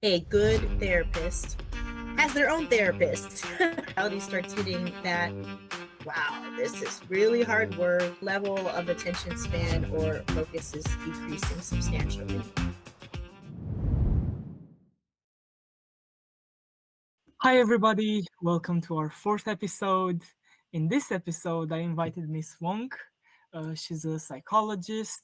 a good therapist has their own therapist. Reality starts hitting that, wow, this is really hard work, level of attention span or focus is decreasing substantially. Hi, everybody. Welcome to our fourth episode. In this episode, I invited Miss Wong. She's a psychologist,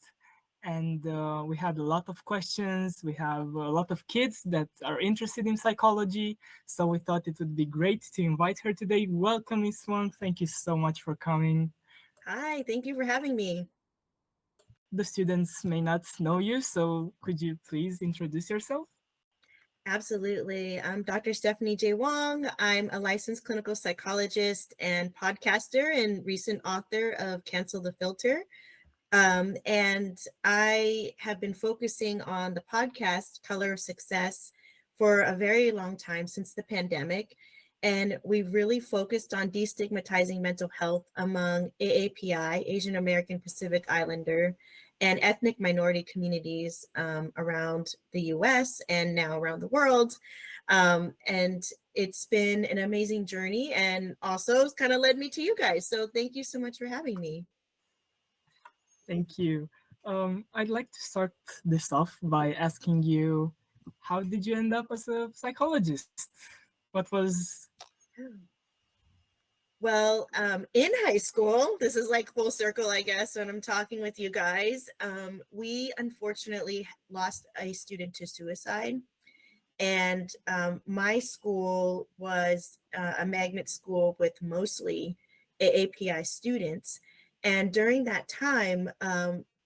and we had a lot of questions. We have a lot of kids that are interested in psychology, so we thought it would be great to invite her today. Welcome, Miss Wong. Thank you so much for coming. Hi, thank you for having me. The students may not know you, so could you please introduce yourself? Absolutely. I'm Dr. Stephanie J. Wong. I'm a licensed clinical psychologist and podcaster and recent author of Cancel the Filter. And I have been focusing on the podcast Color of Success for a very long time since the pandemic. And we've really focused on destigmatizing mental health among AAPI, Asian American Pacific Islander, and ethnic minority communities around the US and now around the world. And it's been an amazing journey and also it's kind of led me to you guys. So thank you so much for having me. Thank you. I'd like to start this off by asking you, how did you end up as a psychologist? What was Well, in high school, this is like full circle, I guess, when I'm talking with you guys. We unfortunately lost a student to suicide. And my school was a magnet school with mostly AAPI students. And during that time,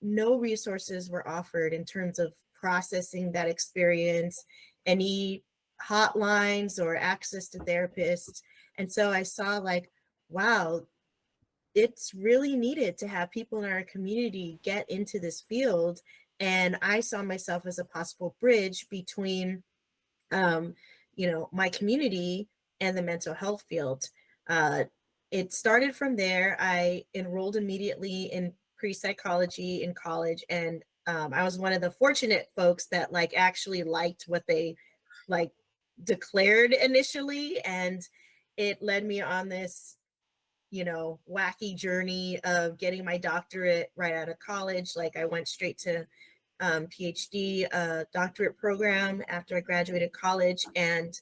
no resources were offered in terms of processing that experience, any hotlines or access to therapists. And so I saw like, wow, it's really needed to have people in our community get into this field. And I saw myself as a possible bridge between um, my community and the mental health field. Uh, it started from there. I enrolled immediately in pre-psychology in college, and I was one of the fortunate folks that like actually liked what they like declared initially, and it led me on this wacky journey of getting my doctorate right out of college. Like I went straight to PhD doctorate program after I graduated college. And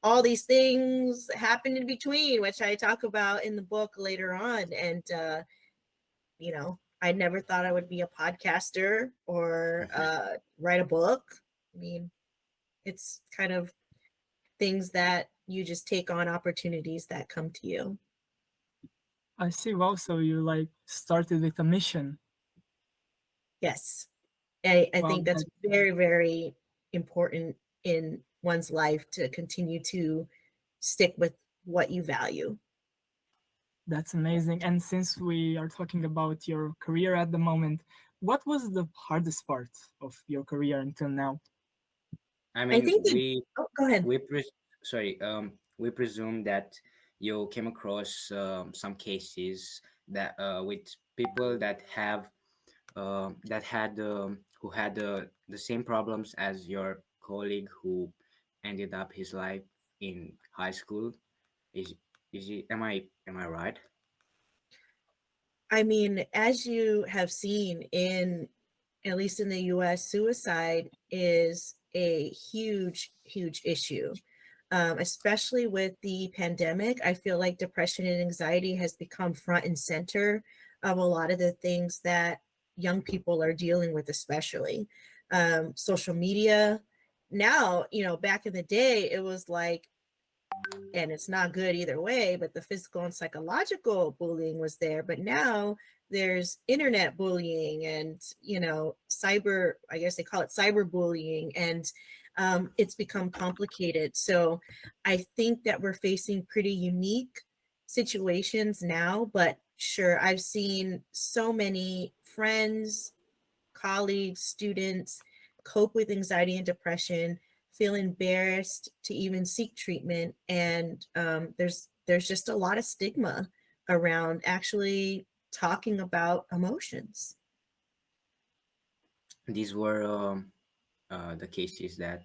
all these things happened in between, which I talk about in the book later on. And, I never thought I would be a podcaster or write a book. I mean, it's kind of things that you just take on opportunities that come to you. I see. Wow, so you like started with a mission. Yes. I Wow, think that's very, very important in one's life to continue to stick with what you value. that's amazing. And since we are talking about your career at the moment, what was the hardest part of your career until now? I I mean, think that, oh, go ahead. we presume that you came across some cases that with people that have that had who had the same problems as your colleague who ended up his life in high school. Is is it, am I right? I mean, as you have seen in, at least in the US, suicide is a huge, huge issue. Especially with the pandemic, I feel like depression and anxiety has become front and center of a lot of the things that young people are dealing with, especially social media. Now, back in the day, it was like, and it's not good either way, but the physical and psychological bullying was there. But now there's internet bullying and, cyber, I guess they call it cyber bullying, and it's become complicated. So I think that we're facing pretty unique situations now, but sure, I've seen so many friends, colleagues, students cope with anxiety and depression, feel embarrassed to even seek treatment, and there's just a lot of stigma around actually talking about emotions. These were the cases that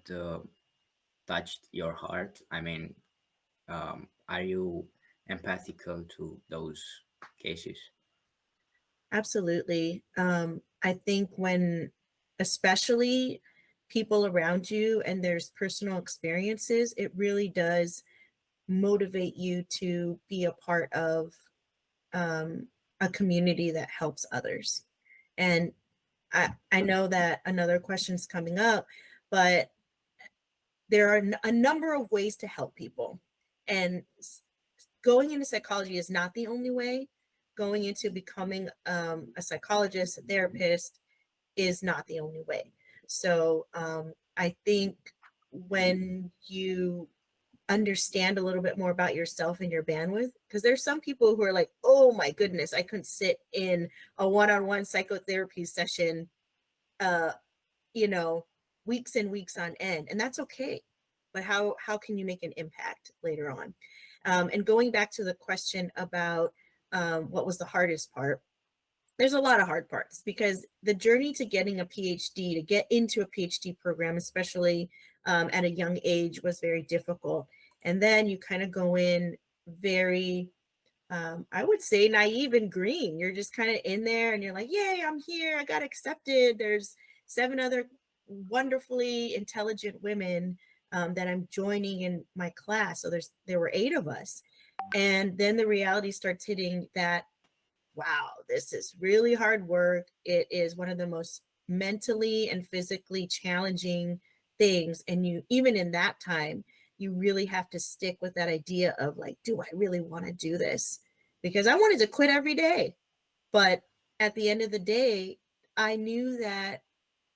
touched your heart? I mean, are you empathical to those cases? Absolutely. I think when, especially people around you and there's personal experiences, it really does motivate you to be a part of um, a community that helps others. And I know that another question's coming up, but there are a number of ways to help people. And going into psychology is not the only way. Going into becoming a psychologist, a therapist is not the only way. So I think when you understand a little bit more about yourself and your bandwidth, because there's some people who are like, oh my goodness, I couldn't sit in a one-on-one psychotherapy session, uh, you know, weeks and weeks on end, and that's okay. But how can you make an impact later on? And going back to the question about what was the hardest part, there's a lot of hard parts because the journey to getting a PhD, to get into a PhD program, especially at a young age, was very difficult. And then you kind of go in very, I would say, naive and green. You're just kind of in there and you're like, yay, I'm here. I got accepted. There's 7 other wonderfully intelligent women that I'm joining in my class. So there were 8 of us. And then the reality starts hitting that, wow, this is really hard work. It is one of the most mentally and physically challenging things. And you, even in that time, you really have to stick with that idea of like, do I really want to do this? Because I wanted to quit every day. But at the end of the day, I knew that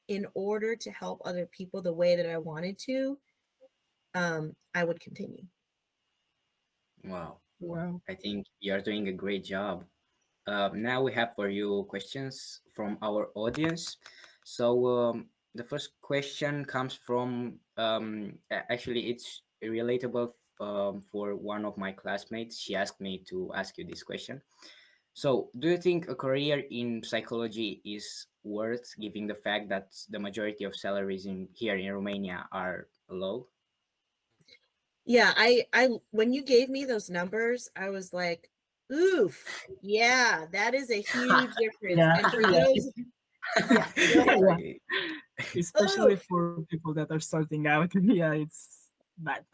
in order to help other people the way that I wanted to, I would continue. Wow, Wow. I think you're doing a great job. Now we have for you questions from our audience. So the first question comes from actually it's relatable for one of my classmates. She asked me to ask you this question. So, do you think a career in psychology is worth, given the fact that the majority of salaries in here in Romania are low? Yeah, I when you gave me those numbers, I was like, oof, yeah, that is a huge difference. Yeah. And for Yeah. those, yeah, go ahead. Yeah. Okay. Especially Oh, for people that are starting out. Yeah, it's bad.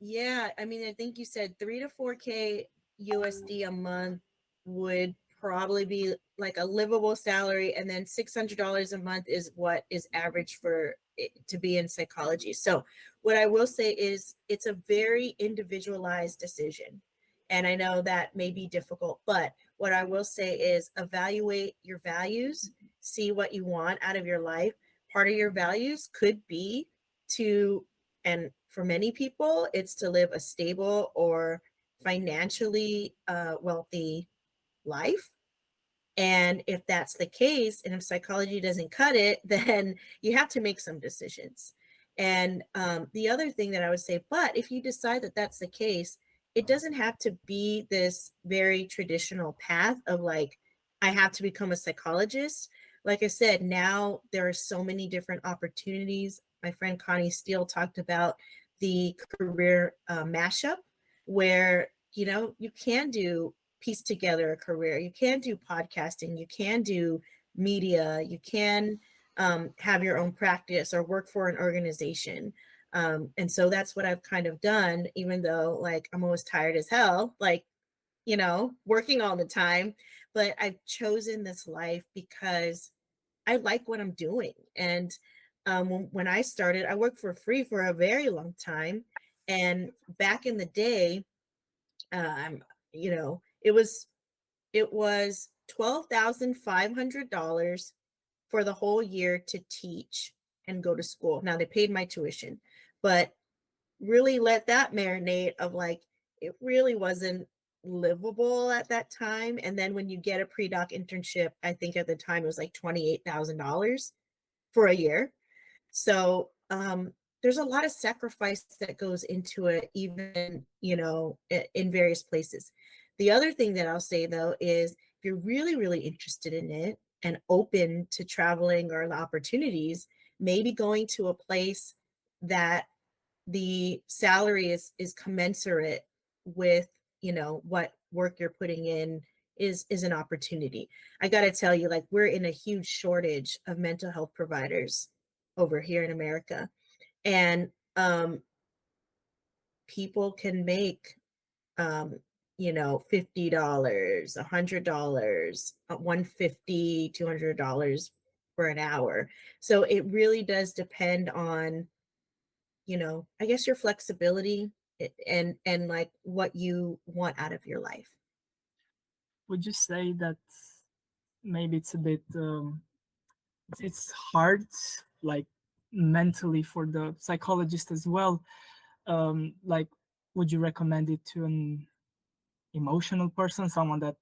yeah, I mean, I think you said 3 to 4K USD a month would probably be like a livable salary, and then $600 a month is what is average for it to be in psychology. So, what I will say is it's a very individualized decision. And I know that may be difficult, but what I will say is evaluate your values, see what you want out of your life. Part of your values could be to, and for many people, it's to live a stable or financially wealthy life. And if that's the case, and if psychology doesn't cut it, then you have to make some decisions. And the other thing that I would say, but if you decide that that's the case, it doesn't have to be this very traditional path of like, I have to become a psychologist. Like I said, now there are so many different opportunities. My friend Connie Steele talked about the career mashup, where you can do piece together a career. You can do podcasting, you can do media, you can have your own practice or work for an organization. And so that's what I've kind of done, even though like I'm always tired as hell, like, working all the time. But I've chosen this life because I like what I'm doing. And when I started, I worked for free for a very long time. And back in the day, um, it was $12,500 for the whole year to teach and go to school. Now they paid my tuition, but really let that marinate of like, it really wasn't livable at that time. And then when you get a pre-doc internship, I think at the time it was like $28,000 for a year. So there's a lot of sacrifice that goes into it, even, in various places. The other thing that I'll say though is if you're really, really interested in it and open to traveling or the opportunities, maybe going to a place that the salary is commensurate with, you know, what work you're putting in is an opportunity. I got to tell you, like, we're in a huge shortage of mental health providers over here in America. And people can make um, you know, $50, $100, 150, $200 for an hour. So it really does depend on, you know, I guess your flexibility and like what you want out of your life. Would you say that maybe it's a bit it's hard, like mentally for the psychologist as well? Like, would you recommend it to an emotional person, someone that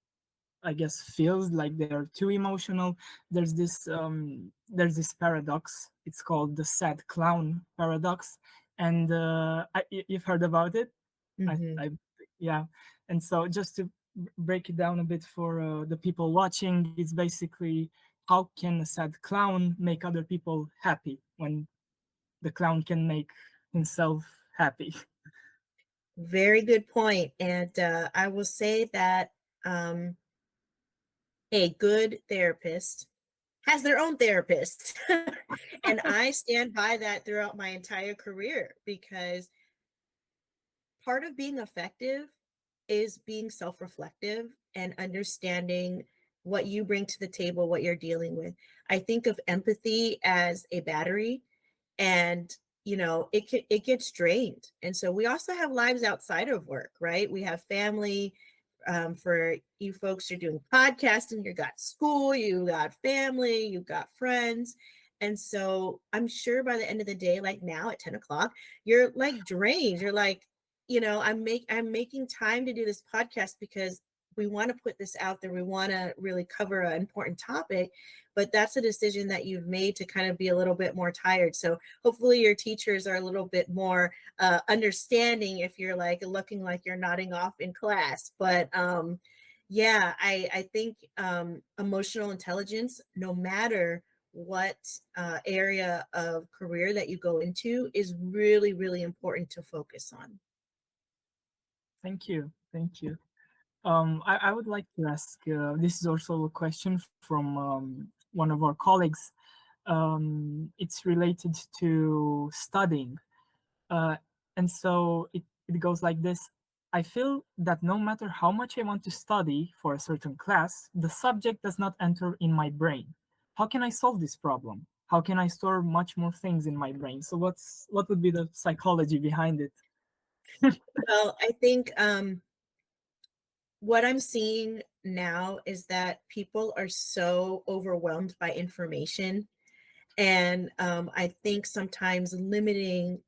I guess feels like they're too emotional? There's this paradox. It's called the sad clown paradox, and you've heard about it. Hmm. I yeah, and so just to break it down a bit for the people watching, it's basically how can a sad clown make other people happy when the clown can make himself happy? Very good point. And I will say that um, a good therapist has their own therapist. And I stand by that throughout my entire career because part of being effective is being self reflective and understanding what you bring to the table, what you're dealing with. I think of empathy as a battery, and you know it gets drained, and so we also have lives outside of work, right? We have family. For you folks, you're doing podcasting, you got school, you got family, you got friends. And so I'm sure by the end of the day, like now at 10 o'clock, you're like drained. You're like, you know, I'm making time to do this podcast because we want to put this out there. We want to really cover an important topic, but that's a decision that you've made to kind of be a little bit more tired. So hopefully your teachers are a little bit more understanding if you're like looking like you're nodding off in class. But yeah, I think emotional intelligence, no matter what area of career that you go into, is really, really important to focus on. Thank you, thank you. I would like to ask, this is also a question from one of our colleagues. It's related to studying. Uh, and so it goes like this. I feel that no matter how much I want to study for a certain class, the subject does not enter in my brain. How can I solve this problem? How can I store much more things in my brain? So what would be the psychology behind it? Well, I think what I'm seeing now is that people are so overwhelmed by information. And I think sometimes limiting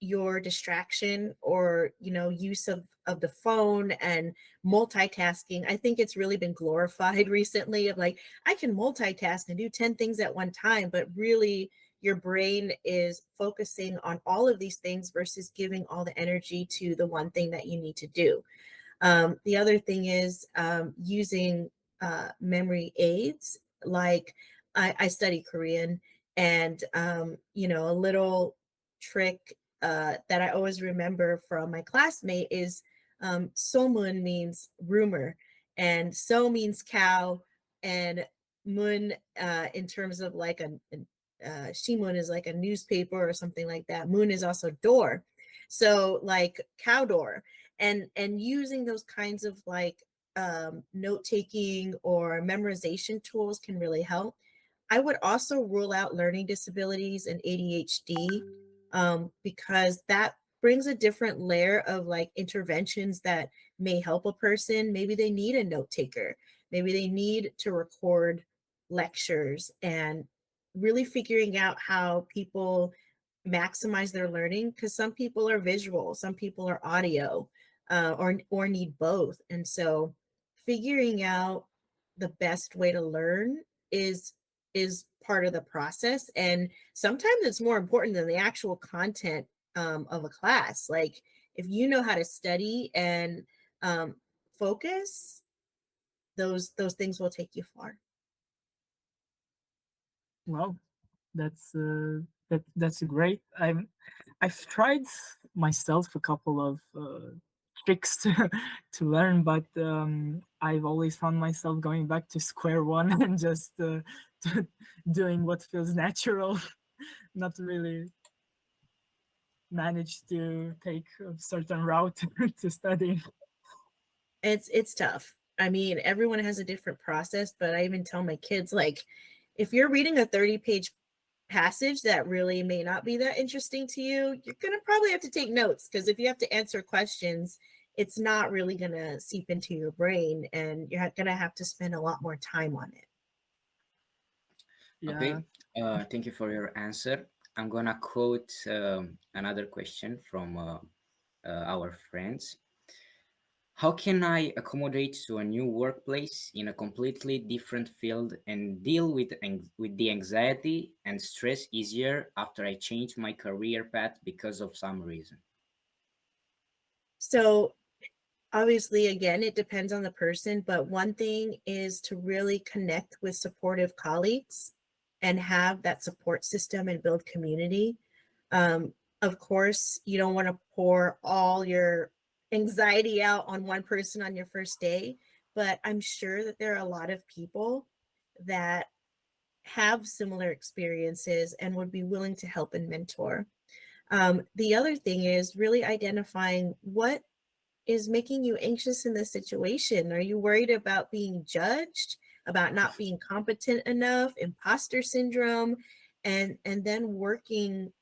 your distraction or, you know, use of the phone and multitasking, I think it's really been glorified recently of like, I can multitask and do 10 things at one time, but really your brain is focusing on all of these things versus giving all the energy to the one thing that you need to do. The other thing is using memory aids. Like I study Korean, and you know, a little trick that I always remember from my classmate is somun means rumor, and so means cow, and mun in terms of like shimun is like a newspaper or something like that. Moon is also door, so like cow door, and using those kinds of like note taking or memorization tools can really help. I would also rule out learning disabilities and ADHD because that brings a different layer of like interventions that may help a person. Maybe they need a note taker, maybe they need to record lectures, and really figuring out how people maximize their learning, because some people are visual, some people are audio, or need both. And so figuring out the best way to learn is is part of the process, and sometimes it's more important than the actual content of a class. Like if you know how to study and um, focus, those things will take you far. Well, that's that's great. I've tried myself a couple of tricks to learn, but I've always found myself going back to square one and just doing what feels natural, not really manage to take a certain route to study. It's tough. I mean, everyone has a different process, but I even tell my kids, like, if you're reading a 30-page passage that really may not be that interesting to you, you're going to probably have to take notes, because if you have to answer questions, it's not really going to seep into your brain, and you're going to have to spend a lot more time on it. Yeah. Okay, thank you for your answer. I'm gonna quote another question from our friends. How can I accommodate to a new workplace in a completely different field and deal with the anxiety and stress easier after I change my career path because of some reason? So obviously, again, it depends on the person, but one thing is to really connect with supportive colleagues and have that support system and build community. Um, of course, you don't want to pour all your anxiety out on one person on your first day, but I'm sure that there are a lot of people that have similar experiences and would be willing to help and mentor. The other thing is really identifying what is making you anxious in this situation. Are you worried about being judged, about not being competent enough, imposter syndrome, and then working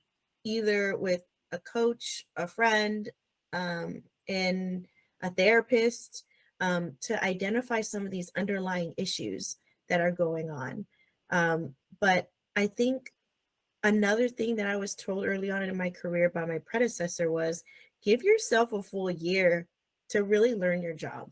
either with a coach, a friend, and a therapist, to identify some of these underlying issues that are going on. But I think another thing that I was told early on in my career by my predecessor was, give yourself a full year to really learn your job.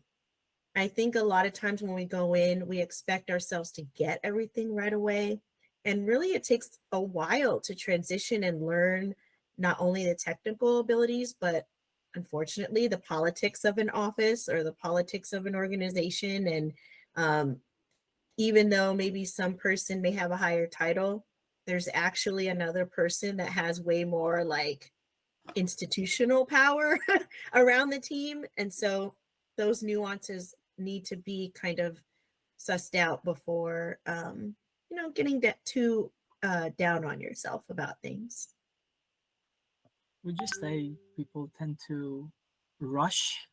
I think a lot of times when we go in, we expect ourselves to get everything right away. And really, it takes a while to transition and learn not only the technical abilities, but unfortunately, the politics of an office or the politics of an organization. And even though maybe some person may have a higher title, there's actually another person that has way more like institutional power around the team. And so those nuances need to be kind of sussed out before, getting too down on yourself about things. Would you say people tend to rush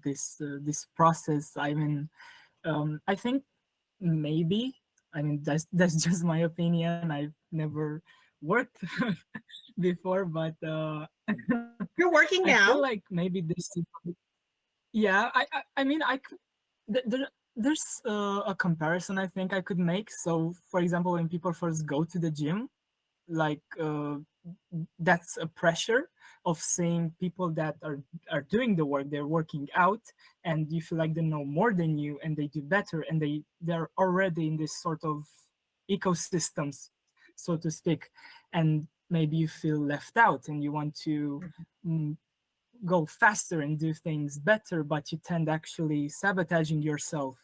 this process? I mean, I think maybe. I mean, that's just my opinion. I've never worked before, but You're I working feel now. like maybe this. Yeah, I mean, there's a comparison I think I could make. So, for example, when people first go to the gym, like that's a pressure of seeing people that are doing the work, they're working out, and you feel like they know more than you and they do better, and they're already in this sort of ecosystems, so to speak, and maybe you feel left out and you want to mm, go faster and do things better, but you tend actually sabotaging yourself.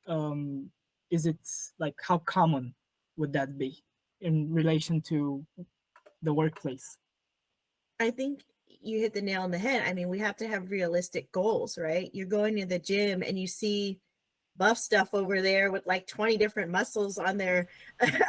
um, is it like, how common would that be in relation to the workplace? I think you hit the nail on the head. I mean, we have to have realistic goals, right? You're going to the gym and you see buff stuff over there with like 20 different muscles on their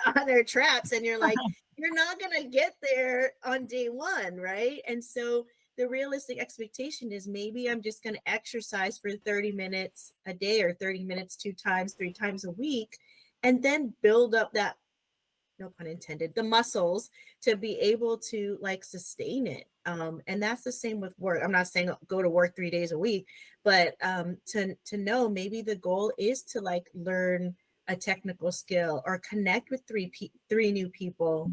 on their traps, and you're like, you're not going to get there on day one, right? And so the realistic expectation is, maybe I'm just going to exercise for 30 minutes a day, or 30 minutes 2 times, 3 times a week, and then build up that, no pun intended, the muscles to be able to like sustain it. And that's the same with work. I'm not saying go to work 3 days a week, but to know, maybe the goal is to like learn a technical skill or connect with three new people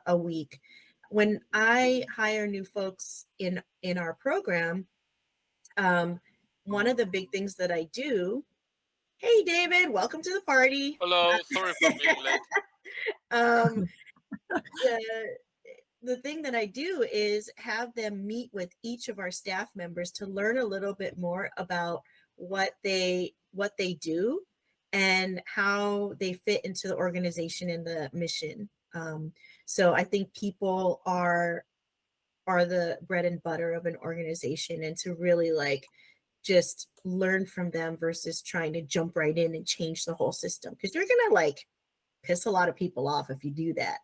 a week. When I hire new folks in our program, one of the big things that I do. Hey, David, welcome to the party. Hello, sorry for being late. Um, the the thing that I do is have them meet with each of our staff members to learn a little bit more about what they do and how they fit into the organization and the mission. So I think people are are the bread and butter of an organization, and to really like just learn from them versus trying to jump right in and change the whole system, because you're gonna like piss a lot of people off if you do that.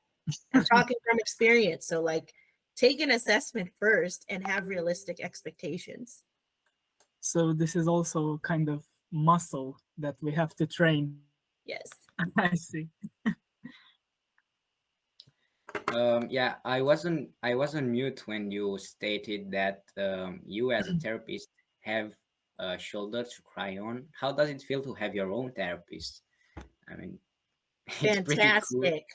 I'm talking from experience. So like take an assessment first and have realistic expectations. So this is also kind of muscle that we have to train. Yes. I see. Yeah, I wasn't mute when you stated that you as a therapist have a shoulder to cry on. How does it feel to have your own therapist? I mean, it's pretty cool. Fantastic.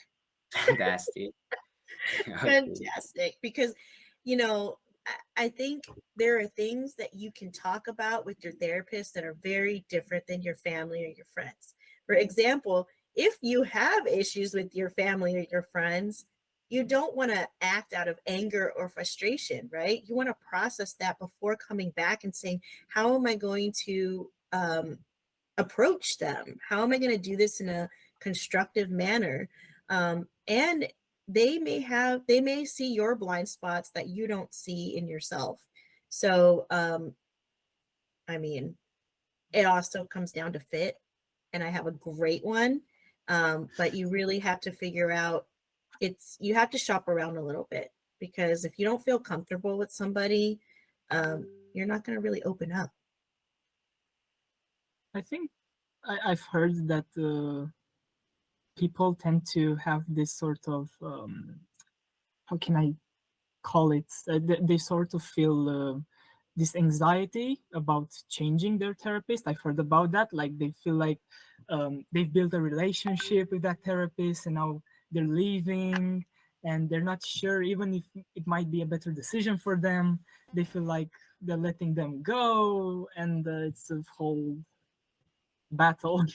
Fantastic. Okay. Fantastic. Because, you know, I think there are things that you can talk about with your therapist that are very different than your family or your friends. For example, if you have issues with your family or your friends, you don't want to act out of anger or frustration, right? You want to process that before coming back and saying, how am I going to approach them? How am I going to do this in a constructive manner? And they may see your blind spots that you don't see in yourself. So, I mean, it also comes down to fit, and I have a great one. But you really have to figure out you have to shop around a little bit, because if you don't feel comfortable with somebody, you're not going to really open up. I think I've heard that people tend to have this sort of how can I call it? They sort of feel this anxiety about changing their therapist. I've heard about that. Like they feel like they've built a relationship with that therapist, and now they're leaving, and they're not sure even if it might be a better decision for them. They feel like they're letting them go, and it's a whole battle.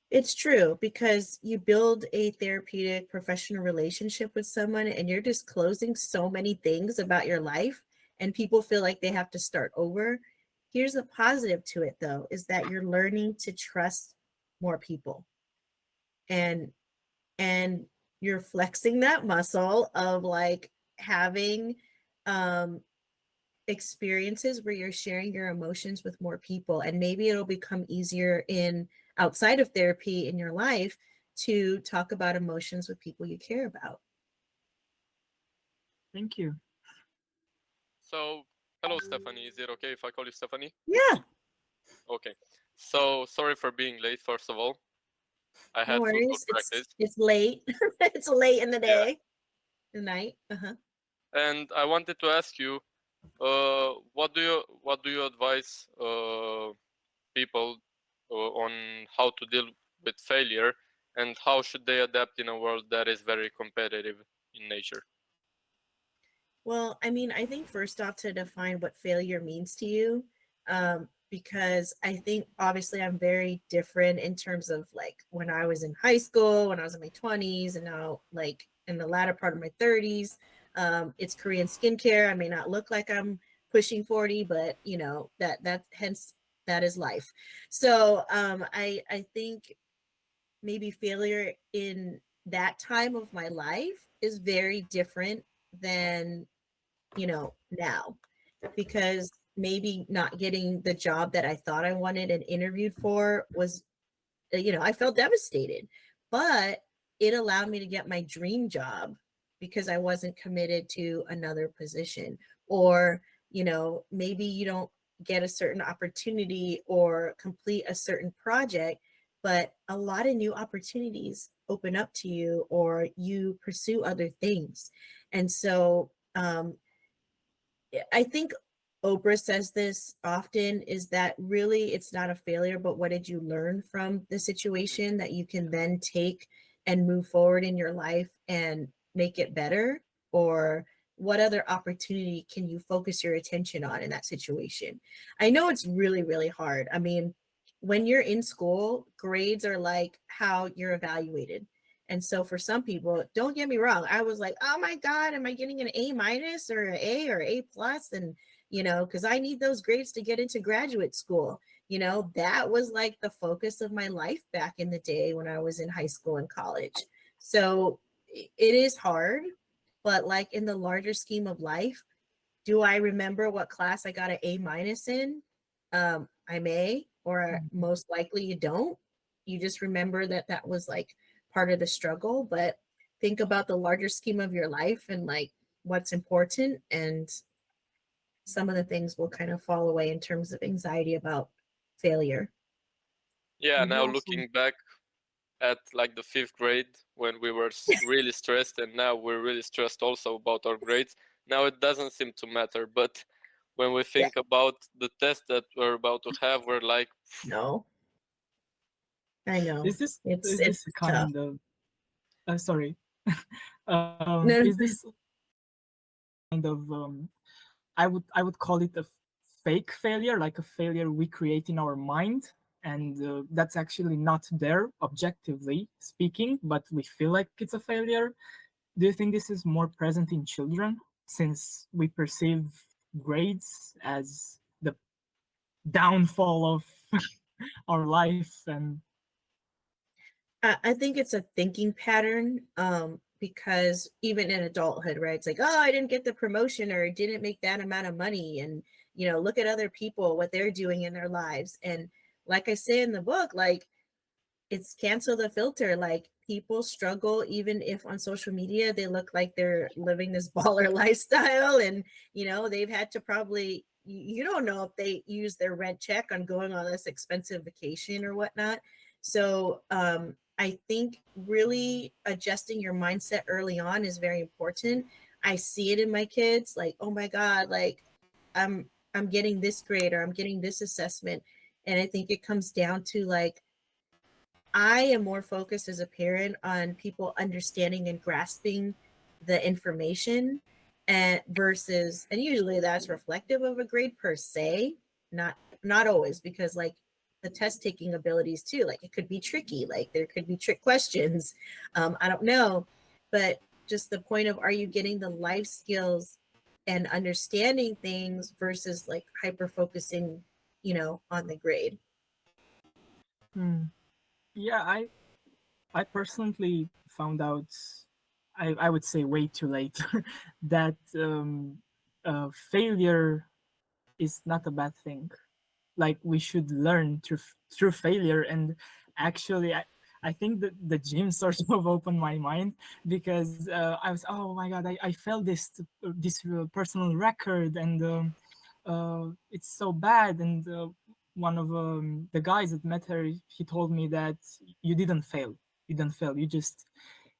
It's true, because you build a therapeutic professional relationship with someone and you're disclosing so many things about your life, and people feel like they have to start over. Here's a positive to it though, is that you're learning to trust more people, and and you're flexing that muscle of like having um experiences where you're sharing your emotions with more people, and maybe it'll become easier in outside of therapy in your life to talk about emotions with people you care about. Thank you. So, hello, Stephanie. Is it okay if I call you Stephanie? Yeah, Okay. So, sorry for being late, first of all. I no had football worries. practice. It's late. It's late in the Yeah. day, the night. Uh-huh. And I wanted to ask you, what do you advise people on how to deal with failure, and how should they adapt in a world that is very competitive in nature? Well, I mean, I think first off, to define what failure means to you, because I think obviously I'm very different in terms of like when I was in high school, when I was in my 20s, and now like in the latter part of my 30s. It's Korean skincare. I may not look like I'm pushing 40, but you know, that hence that is life. So I think maybe failure in that time of my life is very different than, you know, now, because maybe not getting the job that I thought I wanted and interviewed for was, you know, I felt devastated, but it allowed me to get my dream job because I wasn't committed to another position. Or, you know, maybe you don't get a certain opportunity or complete a certain project, but a lot of new opportunities open up to you, or you pursue other things. And so, I think Oprah says this often, is that really it's not a failure, but what did you learn from the Mhm. situation that you can then take and move forward in your life and make it better? Or what other opportunity can you focus your attention on in that situation? I know it's really, really hard. I mean, when you're in school, grades are like how you're evaluated. And so for some people, don't get me wrong, I was like, oh my God, am I getting an A minus or an A or A plus? And, you know, because I need those grades to get into graduate school. You know, that was like the focus of my life back in the day when I was in high school and college. So it is hard, but like in the larger scheme of life, do I remember what class I got an A minus in? I may, or Mhm. most likely you don't. You just remember that that was like part of the struggle, but think about the larger scheme of your life and like what's important, and some of the things will kind of fall away in terms of anxiety about failure. Yeah, And we now also looking back at like the fifth grade when we were really stressed, and now we're really stressed also about our grades. Now it doesn't seem to matter, but when we Yeah. think about the test that we're about to have, we're like, No, I know. is It's this a tough. kind of sorry No, is this kind of I would call it a fake failure, like a failure we create in our mind, and that's actually not there objectively speaking, but we feel like it's a failure. Do you think this is more present in children since we perceive grades as the downfall of our life and I think it's a thinking pattern, because even in adulthood, right? It's like, oh, I didn't get the promotion or I didn't make that amount of money. And, look at other people, what they're doing in their lives. And like I say in the book, like, it's cancel the filter. Like, people struggle even if on social media they look like they're living this baller lifestyle, and they've had to probably, you don't know if they use their rent check on going on this expensive vacation or whatnot. So I think really adjusting your mindset early on is very important. I see it in my kids, like, oh my god, like I'm getting this grade or I'm getting this assessment. And I think it comes down to like, I am more focused as a parent on people understanding and grasping the information, and versus, and usually that's reflective of a grade per se, not always, because like the test taking abilities too, like it could be tricky, like there could be trick questions. I don't know, but just the point of, are you getting the life skills and understanding things versus like hyper focusing, on the grade. hmm, yeah, I personally found out, I would say way too late, that failure is not a bad thing. Like we should learn through failure. And actually, I think that the gym sort of opened my mind because I was, oh my god, I failed this personal record, and it's so bad. And one of the guys that met her, he told me that you didn't fail, you just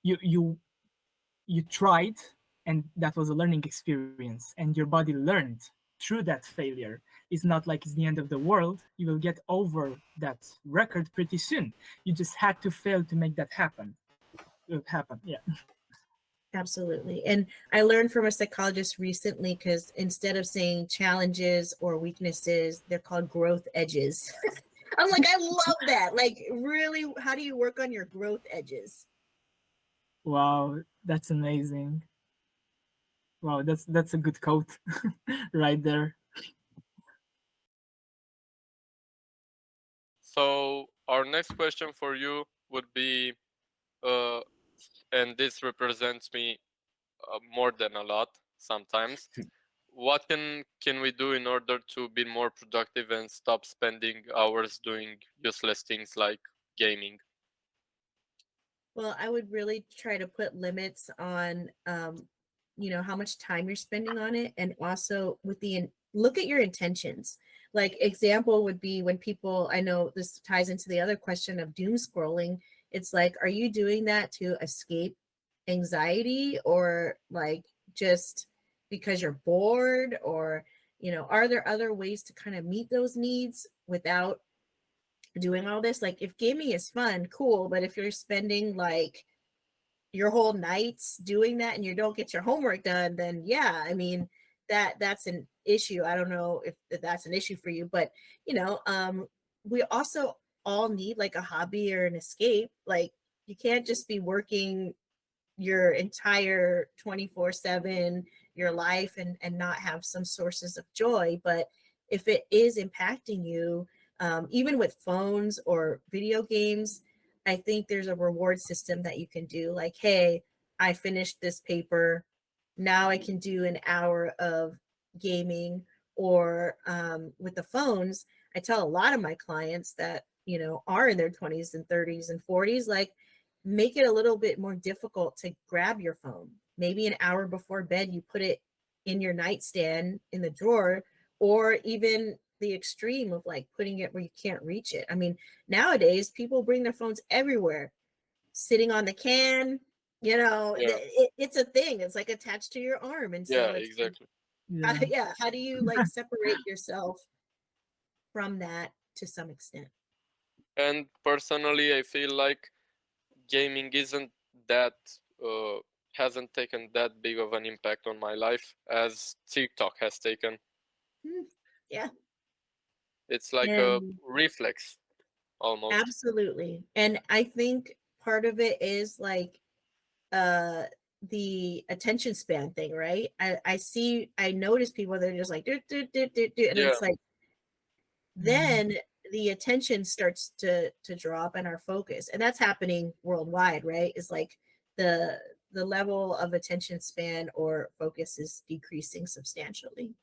you you tried, and that was a learning experience, and your body learned through that failure. It's not like it's the end of the world. You will get over that record pretty soon. You just had to fail to make that happen. Yeah. Absolutely. And I learned from a psychologist recently, because instead of saying challenges or weaknesses, they're called growth edges. I'm like, I love that. Like, really, how do you work on your growth edges? Wow, that's amazing. Wow, that's a good quote right there. so our next question for you would be, uh, and this represents me more than a lot sometimes. What can we do in order to be more productive and stop spending hours doing useless things like gaming? Well, I would really try to put limits on, how much time you're spending on it, and also with look at your intentions. Like example would be when people, I know this ties into the other question of doom scrolling. It's like, are you doing that to escape anxiety, or like just because you're bored, or are there other ways to kind of meet those needs without doing all this? Like, if gaming is fun, cool, but if you're spending like your whole nights doing that and you don't get your homework done, then yeah, I mean, that's an issue. I don't know if that's an issue for you, but we also all need like a hobby or an escape. Like, you can't just be working your entire 24/7 your life and not have some sources of joy. But if it is impacting you, even with phones or video games, I think there's a reward system that you can do, like, hey, I finished this paper, now I can do an hour of gaming. Or with the phones, I tell a lot of my clients that, are in their 20s and 30s and 40s, like, make it a little bit more difficult to grab your phone. Maybe an hour before bed, you put it in your nightstand in the drawer, or even the extreme of like putting it where you can't reach it. I mean, nowadays people bring their phones everywhere, sitting on the can, Yeah, it's a thing. It's like attached to your arm. And yeah, so it's like, Yeah. yeah, how do you like separate yourself from that to some extent? and personally, I feel like gaming isn't that uh, hasn't taken that big of an impact on my life as TikTok has taken. Hmm, yeah. It's like a And reflex almost. absolutely. And I think part of it is like uh the attention span thing, right? I notice people, they're just like do, do, do, do, do, and Yeah, it's like Mm. then the attention starts to drop and our focus. And that's happening worldwide, right? It's like the the level of attention span or focus is decreasing substantially.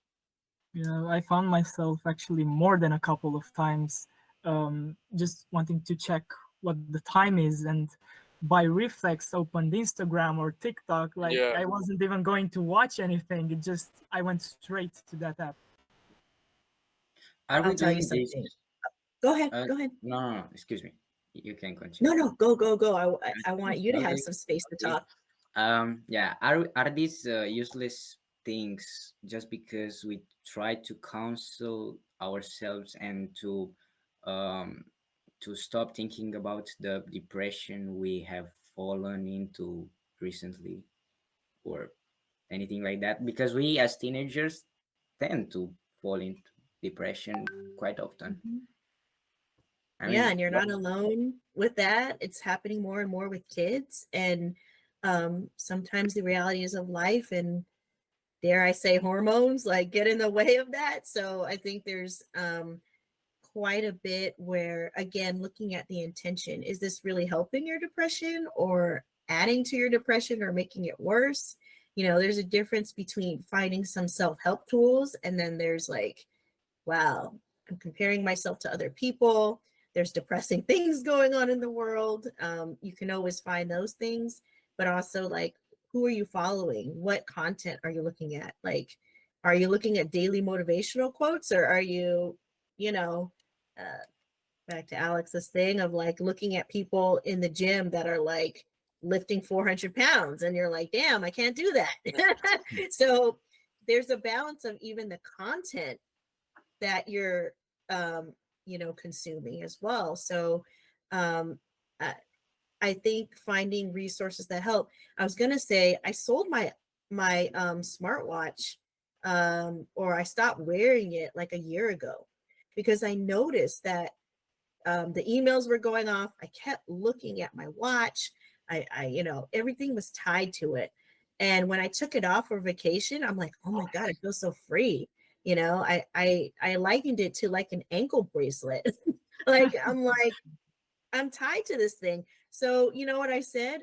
Yeah, I found myself actually more than a couple of times just wanting to check what the time is, and by reflex opened Instagram or TikTok. Like yeah. I wasn't even going to watch anything. I went straight to that app. Are we I'll tell you doing this? something. Go ahead, Uh, go ahead. no, no, no, excuse me. You can No, continue. no, go, go, go. I want you to have Okay, some space to okay. talk. Yeah. Are these useless things just because we try to counsel ourselves and um to stop thinking about the depression we have fallen into recently, or anything like that? Because we as teenagers tend to fall into depression quite often. Mhm. I Yeah, mean, and you're not alone with that. It's happening more and more with kids. And sometimes the realities of life and, dare I say, hormones like get in the way of that. So I think there's quite a bit where, again, looking at the intention, is this really helping your depression or adding to your depression or making it worse? There's a difference between finding some self-help tools, and then there's like, wow, I'm comparing myself to other people. There's depressing things going on in the world. You can always find those things, but also like, who are you following? What content are you looking at? Like, are you looking at daily motivational quotes, or are you, you know, uh, back to Alex's thing of like looking at people in the gym that are like lifting 400 pounds, and you're like, damn, I can't do that. So there's a balance of even the content that you're consuming as well. So um I, I think finding resources that help. I was gonna say I sold my smartwatch, or I stopped wearing it like a year ago, because I noticed that the emails were going off. I kept looking at my watch. Everything was tied to it. And when I took it off for vacation, I'm like, oh my God, I feel so free. I likened it to like an ankle bracelet. Like, I'm tied to this thing. So you know what I said?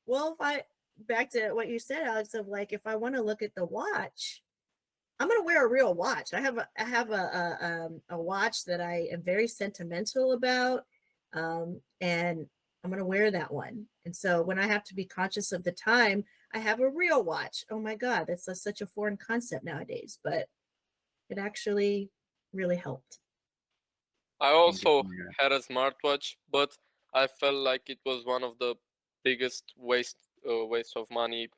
Well, if I back to what you said, Alex, of like, if I want to look at the watch, I'm gonna wear a real watch. I have a watch that I am very sentimental about, and I'm gonna wear that one. And so when I have to be conscious of the time, I have a real watch. Oh my God, such a foreign concept nowadays, but it actually really helped. I thank you also for that. had a smartwatch, but I felt like it was one of the biggest waste of money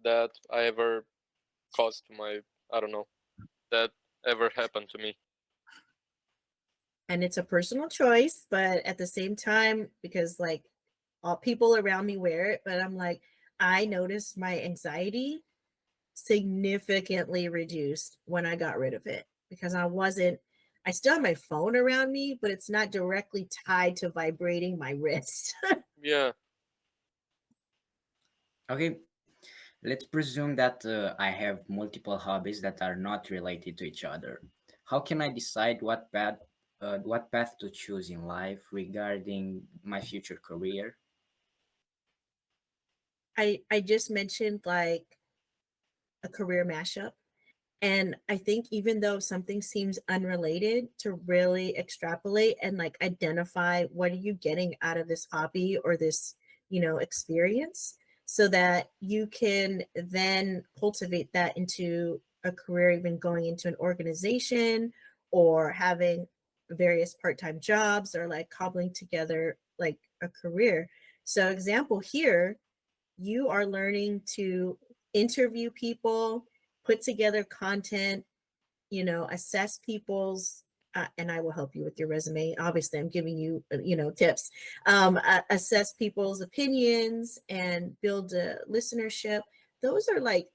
that I ever caused to my, I don't know, that ever happened to me. And it's a personal choice, but at the same time, because like all people around me wear it, but I'm like, I noticed my anxiety significantly reduced when I got rid of it, because I still have my phone around me, but it's not directly tied to vibrating my wrist. Yeah, Okay, let's presume that I have multiple hobbies that are not related to each other. How can I decide what path to choose in life regarding my future career? I just mentioned like a career mashup. And I think even though something seems unrelated, to really extrapolate and like identify what are you getting out of this hobby or this, experience, so that you can then cultivate that into a career, even going into an organization or having various part-time jobs or like cobbling together like a career. So example here, you are learning to interview people, put together content, assess people's, and I will help you with your resume. Obviously, I'm giving you, tips. Assess people's opinions and build a listenership. Those are like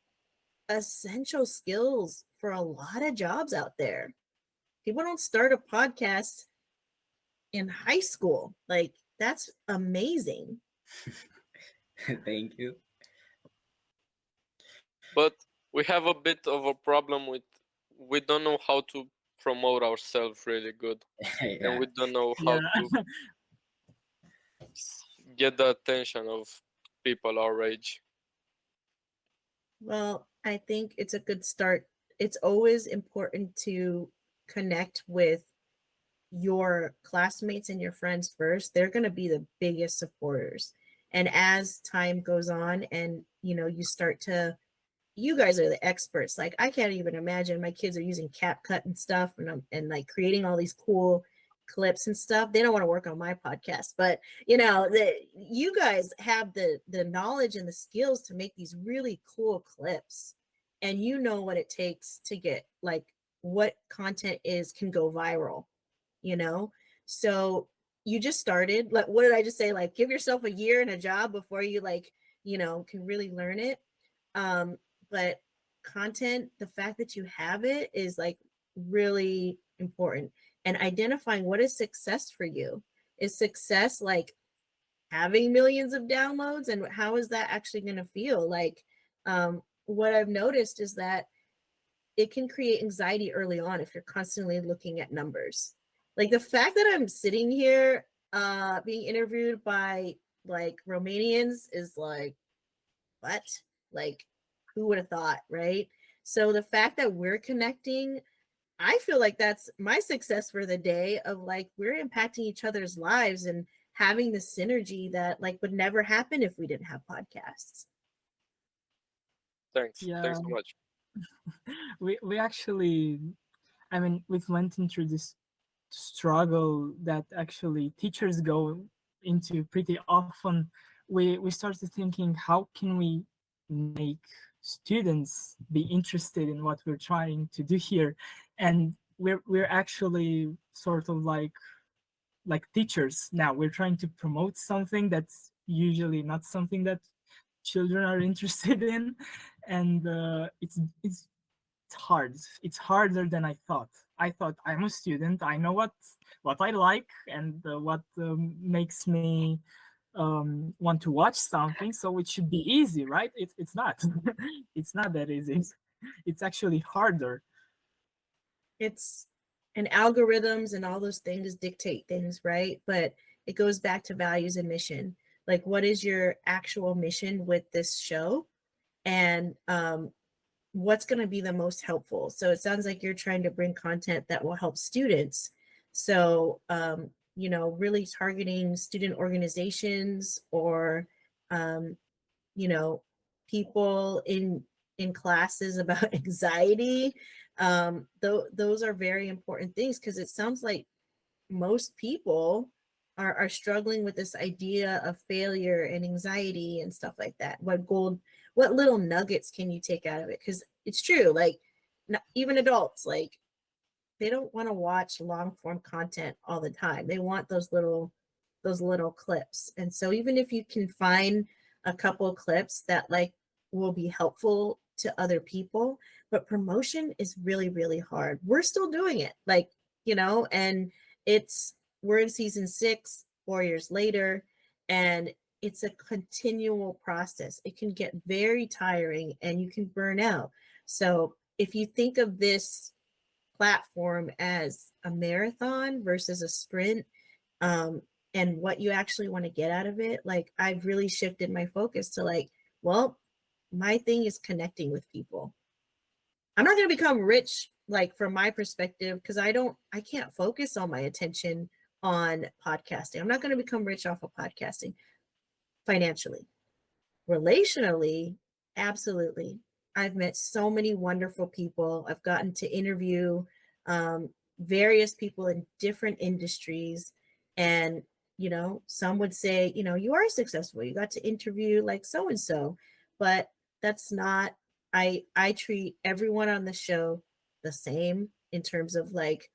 essential skills for a lot of jobs out there. People don't start a podcast in high school. Like, that's amazing. Thank you. But we have a bit of a problem with, we don't know how to promote ourselves really good, and Yeah. we don't know Yeah. how to get the attention of people our age. Well, I think it's a good start. It's always important to connect with your classmates and your friends first. They're going to be the biggest supporters. And as time goes on and, you start to, you guys are the experts. Like, I can't even imagine my kids are using CapCut and stuff, and like creating all these cool clips and stuff. They don't want to work on my podcast, but you guys have the knowledge and the skills to make these really cool clips, and you know what it takes to get like what content is can go viral, you know? So you just started. Like, what did I just say? Like, give yourself a year and a job before you like, can really learn it. Um, but content, the fact that you have it is like really important. And identifying what is success for you. Is success like having millions of downloads, and how is that actually going to feel? Like, what I've noticed is that it can create anxiety early on if you're constantly looking at numbers. Like the fact that I'm sitting here being interviewed by like Romanians is like, what? Like, who would have thought, right? So the fact that we're connecting, I feel like that's my success for the day, of like we're impacting each other's lives and having the synergy that like would never happen if we didn't have podcasts. Thanks Yeah. so much. We actually, I mean, we've went into this struggle that actually teachers go into pretty often. We started thinking, how can we make students be interested in what we're trying to do here? And we're actually sort of like teachers now. We're trying to promote something that's usually not something that children are interested in, and it's hard. It's harder than I thought. I thought I'm a student. I know what I like and what makes me want to watch something. So it should be easy, right? It's not. It's not that easy. It's actually harder. It's and algorithms and all those things dictate things, right? But it goes back to values and mission. Like, what is your actual mission with this show? And what's going to be the most helpful? So it sounds like you're trying to bring content that will help students. So, really targeting student organizations or, um, you know, people in classes about anxiety. Those are very important things, because it sounds like most people are struggling with this idea of failure and anxiety and stuff like that. What little nuggets can you take out of it? Because it's true, like even adults, like they don't want to watch long form content all the time. They want those little clips. And so even if you can find a couple of clips that like will be helpful to other people, but promotion is really, really hard. We're still doing it. Like, and it's we're in season 6, 4 years later, and it's a continual process. It can get very tiring and you can burn out. So if you think of this platform as a marathon versus a sprint, um, and what you actually want to get out of it, like I've really shifted my focus to like, well, my thing is connecting with people. I'm not going to become rich, like from my perspective, because I can't focus all my attention on podcasting. I'm not going to become rich off of podcasting financially. Relationally, absolutely. I've met so many wonderful people. I've gotten to interview um, various people in different industries. And, some would say, you are successful. You got to interview like so and so. But that's not, I treat everyone on the show the same in terms of like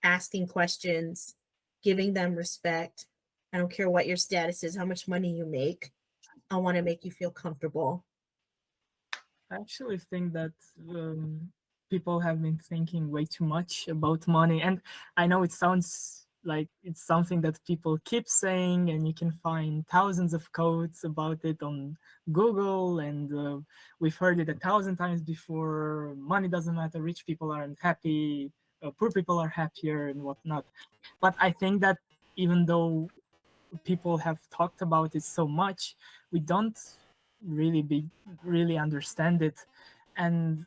asking questions, giving them respect. I don't care what your status is, how much money you make. I want to make you feel comfortable. I actually think that people have been thinking way too much about money. And I know it sounds like it's something that people keep saying, and you can find thousands of quotes about it on Google. And we've heard it 1,000 times before. Money doesn't matter, rich people aren't happy, poor people are happier, and whatnot. But I think that even though people have talked about it so much, we don't really understand it. And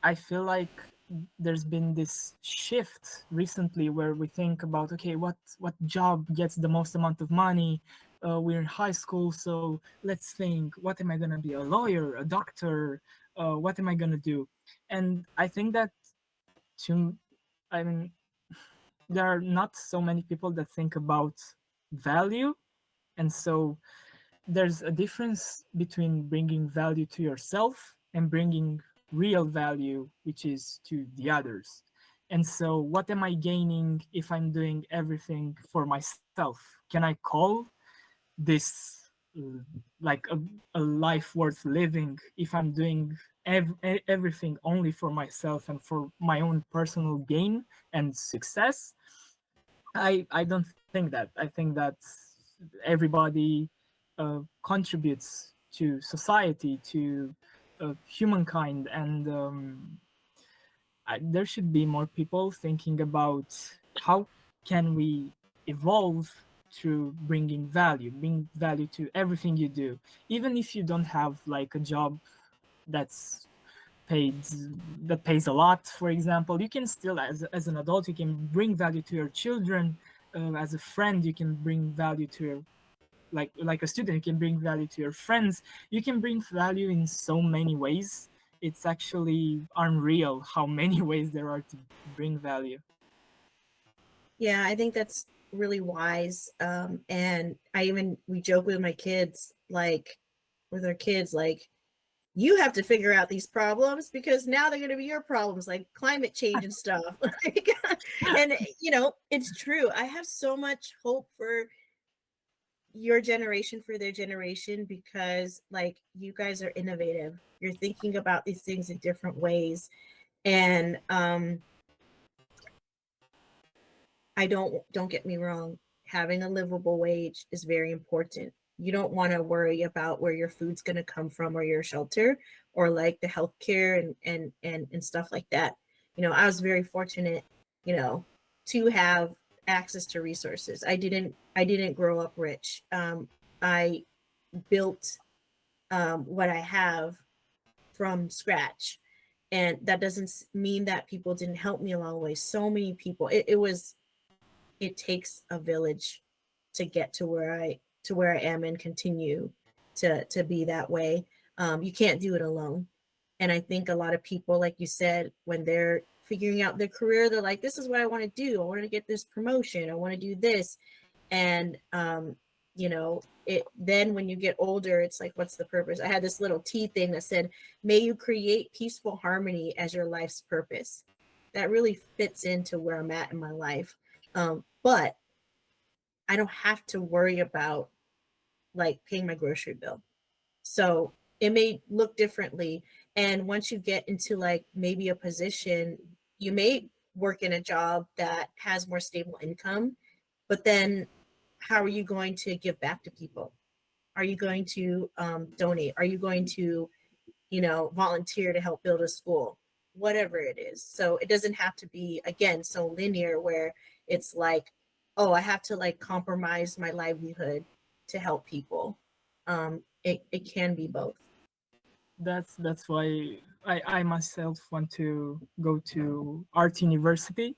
I feel like there's been this shift recently where we think about, okay, what job gets the most amount of money? We're in high school, so let's think, what am I going to be? A lawyer, a doctor? What am I going to do? And I think that to I mean there are not so many people that think about value. And so there's a difference between bringing value to yourself and bringing real value, which is to the others. And so, what am I gaining if I'm doing everything for myself? Can I call this like a life worth living if I'm doing everything only for myself and for my own personal gain and success? I don't think that. I think that everybody contributes to society, to humankind, and there should be more people thinking about how can we evolve through bring value to everything you do, even if you don't have like a job that's paid that pays a lot. For example, you can still, as an adult, you can bring value to your children. As a friend, you can bring value to your like a student, you can bring value to your friends. You can bring value in so many ways. It's actually unreal how many ways there are to bring value. Yeah, I think that's really wise. And we joke with my kids, like with our kids, like, you have to figure out these problems because now they're going to be your problems, like climate change and stuff. And, it's true. I have so much hope for your generation, for their generation, because like you guys are innovative. You're thinking about these things in different ways. And don't get me wrong, having a livable wage is very important. You don't want to worry about where your food's going to come from or your shelter or like the healthcare and stuff like that. I was very fortunate, to have access to resources. I didn't grow up rich. I built what I have from scratch. And that doesn't mean that people didn't help me along the way. So many people, it takes a village to get to where I am and continue to be that way. You can't do it alone. And I think a lot of people, like you said, when they're figuring out their career, they're like, this is what I want to do. I want to get this promotion. I want to do this. And then when you get older, it's like, what's the purpose? I had this little T thing that said, may you create peaceful harmony as your life's purpose. That really fits into where I'm at in my life. But I don't have to worry about like paying my grocery bill. So it may look differently. And once you get into like maybe a position, you may work in a job that has more stable income, but then how are you going to give back to people? Are you going to donate? Are you going to, volunteer to help build a school? Whatever it is. So it doesn't have to be, again, so linear where it's like, oh, I have to like compromise my livelihood to help people. It can be both. That's why I myself want to go to art university,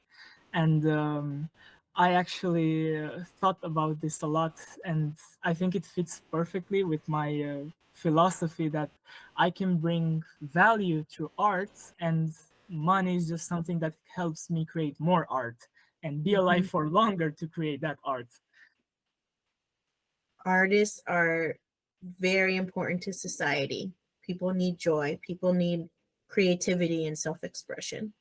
and I actually thought about this a lot, and I think it fits perfectly with my philosophy that I can bring value to art, and money is just something that helps me create more art and be alive Mhm. for longer to create that art. Artists are very important to society. People need joy. People need creativity and self-expression.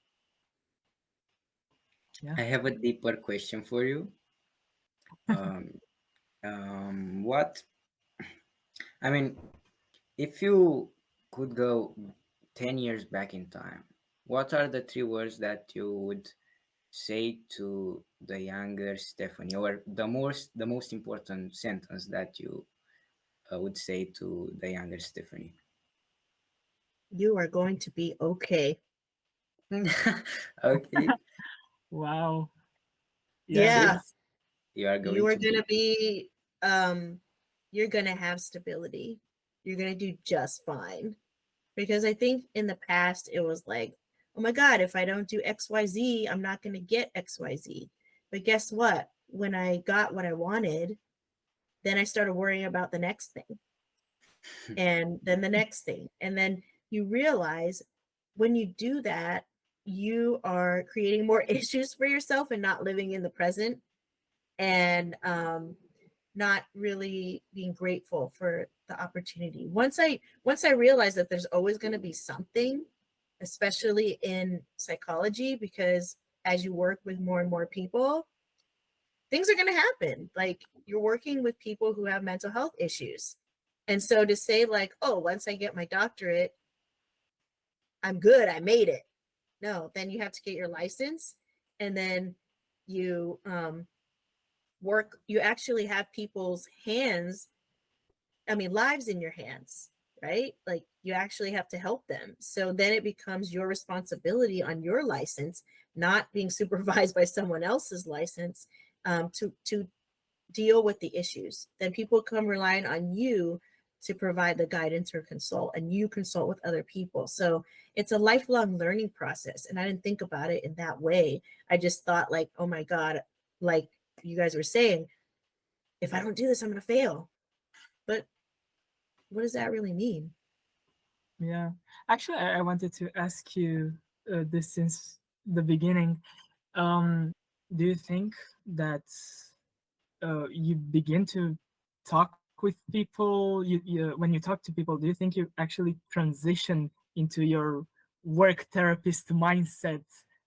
Yeah. I have a deeper question for you. Um, what I mean, if you could go 10 years back in time, what are the three words that you would say to the younger Stephanie, or the most important sentence that you would say to the younger Stephanie? You are going to be okay. Okay, Wow. that's it. Yeah, Yes. You are you going are to going to be. be you're going to have stability. You're going to do just fine. Because I think in the past it was like, oh my God, if I don't do XYZ, I'm not going to get XYZ. But guess what? When I got what I wanted, then I started worrying about the next thing and then the next thing. And then you realize when you do that, you are creating more issues for yourself and not living in the present and not really being grateful for the opportunity. Once I realized that there's always going to be something, especially in psychology, because as you work with more and more people, things are going to happen. Like you're working with people who have mental health issues. And so to say like, oh, once I get my doctorate, I'm good, I made it. No, then you have to get your license and then you work, you actually have people's hands, I mean, lives in your hands, right? Like you actually have to help them. So then it becomes your responsibility on your license, not being supervised by someone else's license, to deal with the issues. Then people come relying on you to provide the guidance or consult, and you consult with other people. So it's a lifelong learning process. And I didn't think about it in that way. I just thought like, oh my God, like you guys were saying, if I don't do this, I'm going to fail. But what does that really mean? Yeah. Actually, I wanted to ask you this since the beginning. Um, do you think that you begin to talk with people? When you talk to people, do you think you actually transition into your work therapist mindset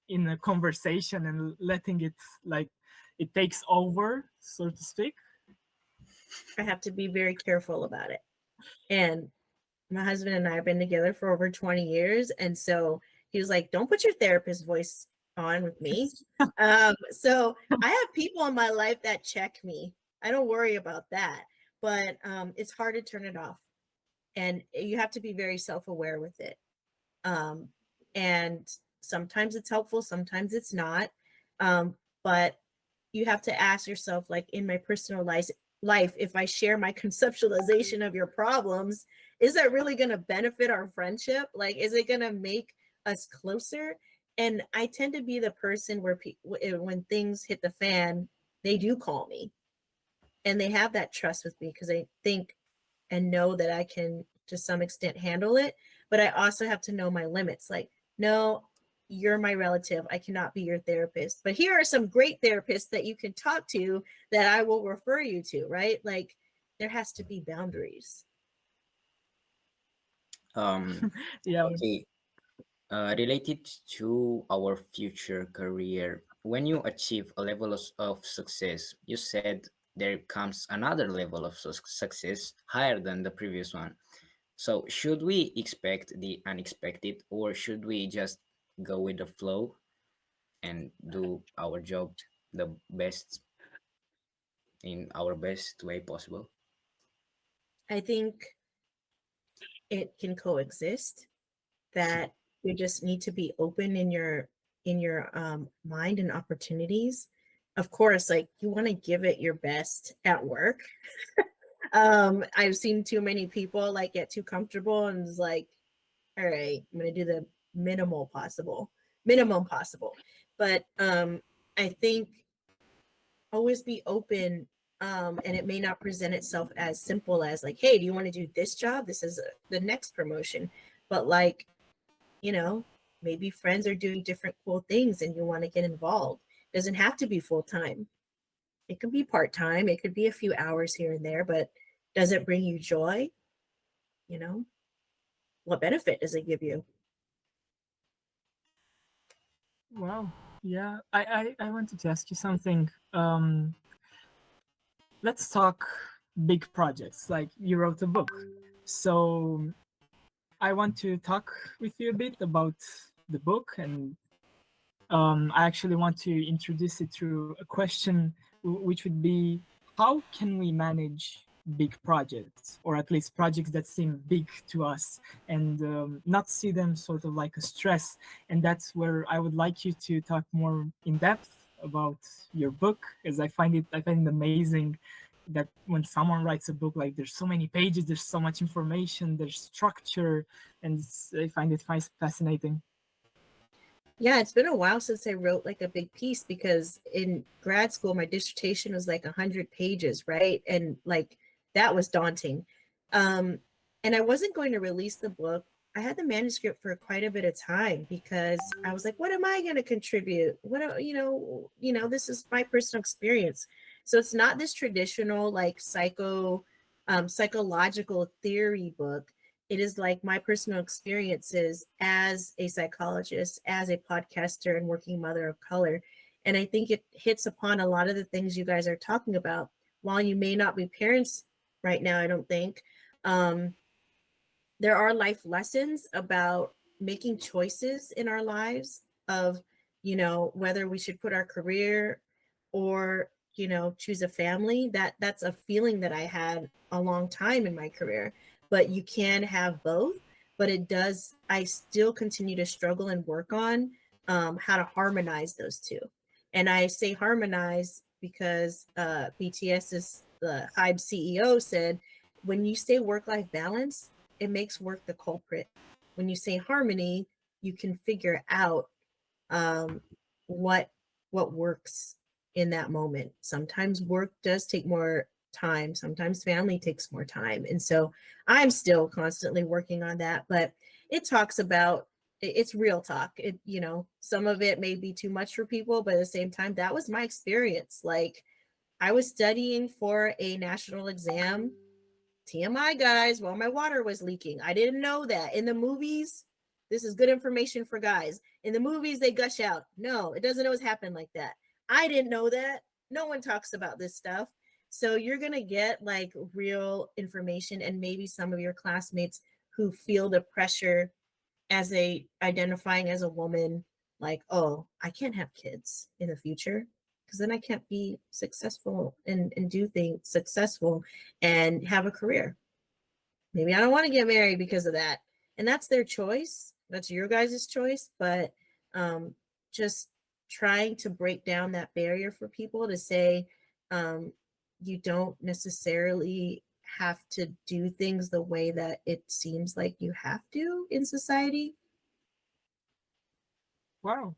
in a conversation and letting it like it takes over, so to speak? I have to be very careful about it. And my husband and I have been together for over 20 years. And so he was like, don't put your therapist voice on with me. So I have people in my life that check me. I don't worry about that. But it's hard to turn it off. And you have to be very self aware with it. Um, and sometimes it's helpful, sometimes it's not. But you have to ask yourself, like in my personal life, if I share my conceptualization of your problems, is that really going to benefit our friendship? Like, is it going to make us closer? And I tend to be the person where when things hit the fan, they do call me and they have that trust with me because I think and know that I can to some extent handle it. But I also have to know my limits. Like, no, you're my relative. I cannot be your therapist. But here are some great therapists that you can talk to that I will refer you to, right? Like, there has to be boundaries. Um, Yeah. okay. Related to our future career, when you achieve a level of success, you said there comes another level of success higher than the previous one. So, should we expect the unexpected, or should we just go with the flow and do our job the best in our best way possible? I think it can coexist, that you just need to be open in your mind and opportunities. Of course, like you want to give it your best at work. I've seen too many people like get too comfortable and it's like all right, I'm going to do the minimum possible. But I think always be open, and it may not present itself as simple as like, hey, do you want to do this job? This is the next promotion. But like, you know, maybe friends are doing different cool things and you want to get involved. It doesn't have to be full time. It can be part time. It could be a few hours here and there, but does it bring you joy? You know, what benefit does it give you? Wow. Yeah, I wanted to ask you something. Let's talk big projects. Like you wrote a book. So I want to talk with you a bit about the book, and I actually want to introduce it through a question, which would be, how can we manage big projects, or at least projects that seem big to us, and not see them sort of like a stress? And that's where I would like you to talk more in depth about your book, as I find it amazing that when someone writes a book, like there's so many pages, there's so much information, there's structure, and I find it fascinating. Yeah, it's been a while since I wrote like a big piece because in grad school, my dissertation was like 100 pages, right? And like that was daunting. Um, and I wasn't going to release the book. I had the manuscript for quite a bit of time because I was like, what am I going to contribute? This is my personal experience. So it's not this traditional like psychological theory book. It is like my personal experiences as a psychologist, as a podcaster, and working mother of color. And I think it hits upon a lot of the things you guys are talking about. While you may not be parents right now, I don't think, um, there are life lessons about making choices in our lives of, whether we should put our career or, choose a family. That's a feeling that I had a long time in my career, but you can have both. But I still continue to struggle and work on how to harmonize those two. And I say harmonize because BTS's the Hybe CEO said, when you say work-life balance, it makes work the culprit. When you say harmony, you can figure out um, what what works in that moment. Sometimes work does take more time. Sometimes family takes more time, and so I'm still constantly working on that. But it talks about it's real talk. Some of it may be too much for people, but at the same time, that was my experience. Like I was studying for a national exam, TMI, guys, while my water was leaking. I didn't know that. In the movies, this is good information for guys. In the movies, they gush out. No, it doesn't always happen like that. I didn't know that. No one talks about this stuff. So you're going to get like real information, and maybe some of your classmates who feel the pressure as a identifying as a woman, like, oh, I can't have kids in the future because then I can't be successful and do things successful and have a career. Maybe I don't want to get married because of that. And that's their choice. That's your guys' choice. But um, just trying to break down that barrier for people to say, um, you don't necessarily have to do things the way that it seems like you have to in society. Wow.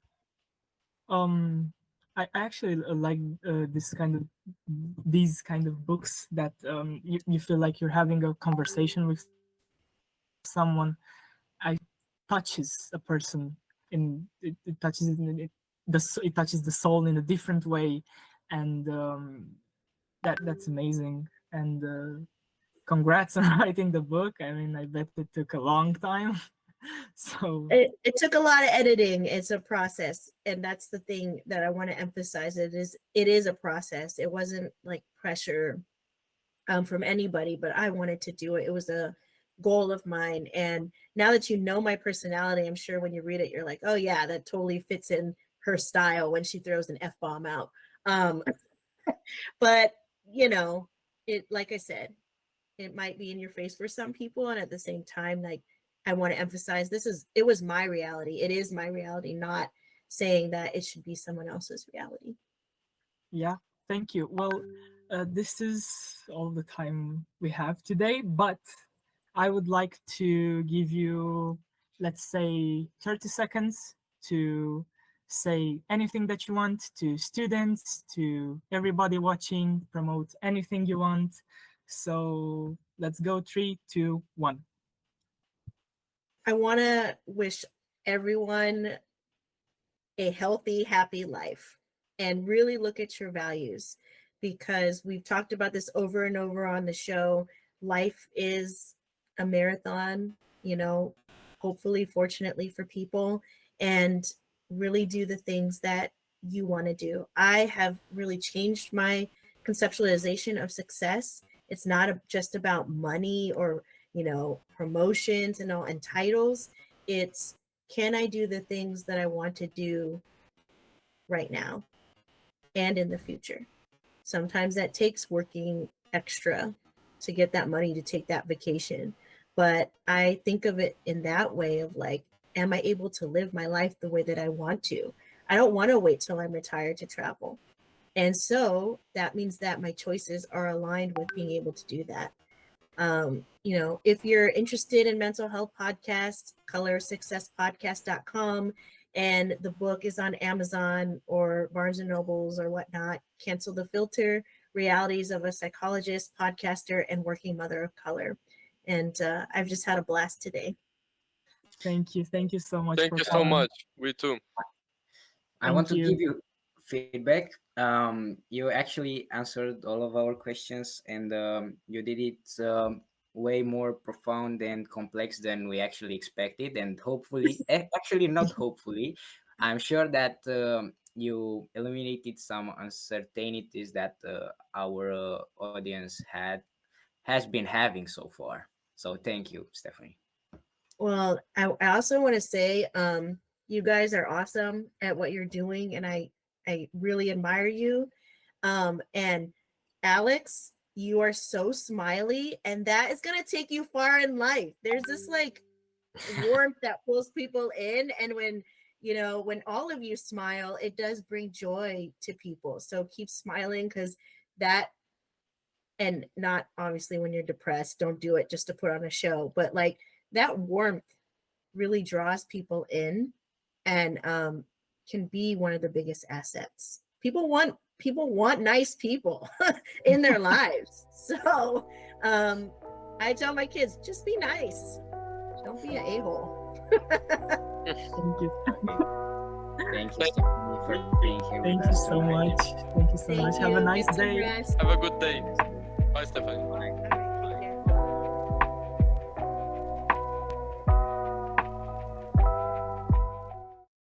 I actually like this kind of these kind of books that you feel like you're having a conversation with someone. Touches a person, and it touches it, in it it touches the soul in a different way, and that's amazing. And congrats on writing the book. I mean, I bet it took a long time. So It took a lot of editing. It's a process, and that's the thing that I want to emphasize. It is a process. It wasn't like pressure from anybody, but I wanted to do it. It was a goal of mine. And now that you know my personality, I'm sure when you read it, you're like, oh yeah, that totally fits in her style when she throws an F-bomb out. Um, but it, like I said, it might be in your face for some people. And at the same time, like I want to emphasize it was my reality. It is my reality, not saying that it should be someone else's reality. yeah, thank you. Well, this is all the time we have today, but I would like to give you let's say 30 seconds to say anything that you want to students, to everybody watching, promote anything you want. So let's go 3, 2, 1. I want to wish everyone a healthy, happy life and really look at your values, because we've talked about this over and over on the show. Life is a marathon, you know, hopefully, fortunately for people, and really do the things that you want to do. I have really changed my conceptualization of success. It's not just about money or, promotions and all and titles. It's, can I do the things that I want to do right now and in the future? Sometimes that takes working extra to get that money to take that vacation. But I think of it in that way of like, am I able to live my life the way that I want to? I don't want to wait till I'm retired to travel. And so that means that my choices are aligned with being able to do that. If you're interested in mental health podcasts, colorsuccesspodcast.com, and the book is on Amazon or Barnes and Nobles or whatnot. Cancel the Filter: Realities of a Psychologist, Podcaster, and Working Mother of Color. And I've just had a blast today. Thank you so much Thank for you so coming. much. We too. I want to Thank you. give you feedback. You actually answered all of our questions, and you did it way more profound and complex than we actually expected. And hopefully, actually, not hopefully, I'm sure that you eliminated some uncertainties that our audience has been having so far. So thank you, Stephanie. Well, I also want to say, you guys are awesome at what you're doing, and I really admire you. And Alex, you are so smiley, and that is gonna take you far in life. There's this like warmth that pulls people in, and when all of you smile, it does bring joy to people. So keep smiling, because that, and not obviously when you're depressed, don't do it just to put on a show, but like that warmth really draws people in, and can be one of the biggest assets. People want nice people in their lives. So I tell my kids, just be nice, don't be an a-hole. Thank you. Thank you, Stephanie, for being here Thank with you us so tonight. much. Thank you so Thank much. Have you. a nice Get some day. rest. Have a good day. Bye, Stephanie. Bye. All right.